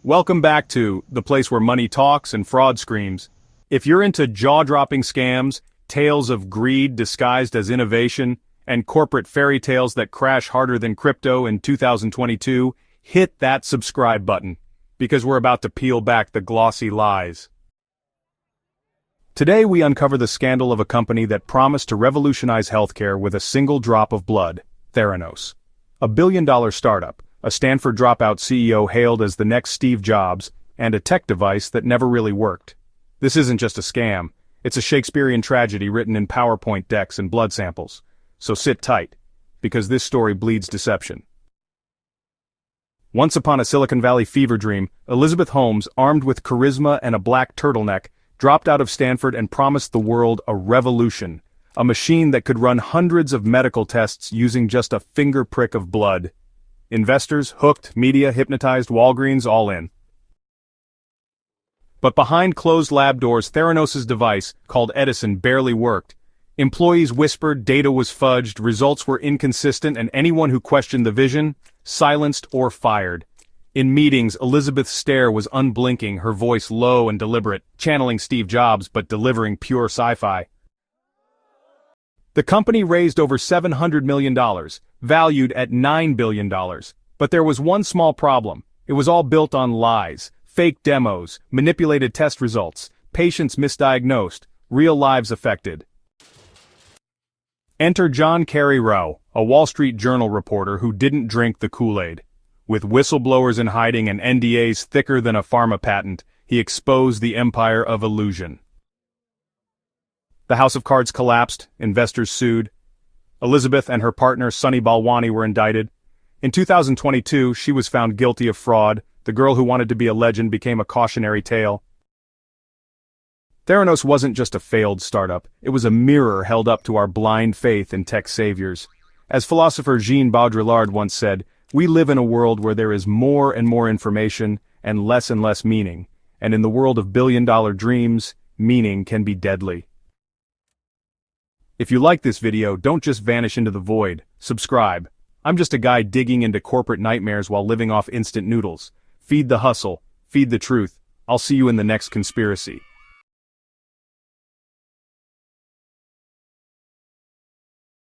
Welcome back to the place where money talks and fraud screams. If you're into jaw-dropping scams, tales of greed disguised as innovation, and corporate fairy tales that crash harder than crypto in 2022, hit that subscribe button, because we're about to peel back the glossy lies. Today we uncover the scandal of a company that promised to revolutionize healthcare with a single drop of blood, Theranos. A billion-dollar startup, a Stanford dropout CEO hailed as the next Steve Jobs, and a tech device that never really worked. This isn't just a scam, it's a Shakespearean tragedy written in PowerPoint decks and blood samples. So sit tight, because this story bleeds deception. Once upon a Silicon Valley fever dream, Elizabeth Holmes, armed with charisma and a black turtleneck, dropped out of Stanford and promised the world a revolution, a machine that could run hundreds of medical tests using just a finger prick of blood. Investors, hooked, media, hypnotized, Walgreens, all in. But behind closed lab doors, Theranos' device, called Edison, barely worked. Employees whispered, data was fudged, results were inconsistent, and anyone who questioned the vision, silenced or fired. In meetings, Elizabeth's stare was unblinking, her voice low and deliberate, channeling Steve Jobs but delivering pure sci-fi. The company raised over $700 million, valued at $9 billion. But there was one small problem. It was all built on lies, fake demos, manipulated test results, patients misdiagnosed, real lives affected. Enter John Carreyrou, a Wall Street Journal reporter who didn't drink the Kool-Aid. With whistleblowers in hiding and NDAs thicker than a pharma patent, he exposed the empire of illusion. The house of cards collapsed, investors sued. Elizabeth and her partner Sunny Balwani were indicted. In 2022, she was found guilty of fraud. The girl who wanted to be a legend became a cautionary tale. Theranos wasn't just a failed startup, it was a mirror held up to our blind faith in tech saviors. As philosopher Jean Baudrillard once said, we live in a world where there is more and more information and less meaning, and in the world of billion-dollar dreams, meaning can be deadly. If you like this video, don't just vanish into the void, subscribe. I'm just a guy digging into corporate nightmares while living off instant noodles. Feed the hustle, feed the truth. I'll see you in the next conspiracy.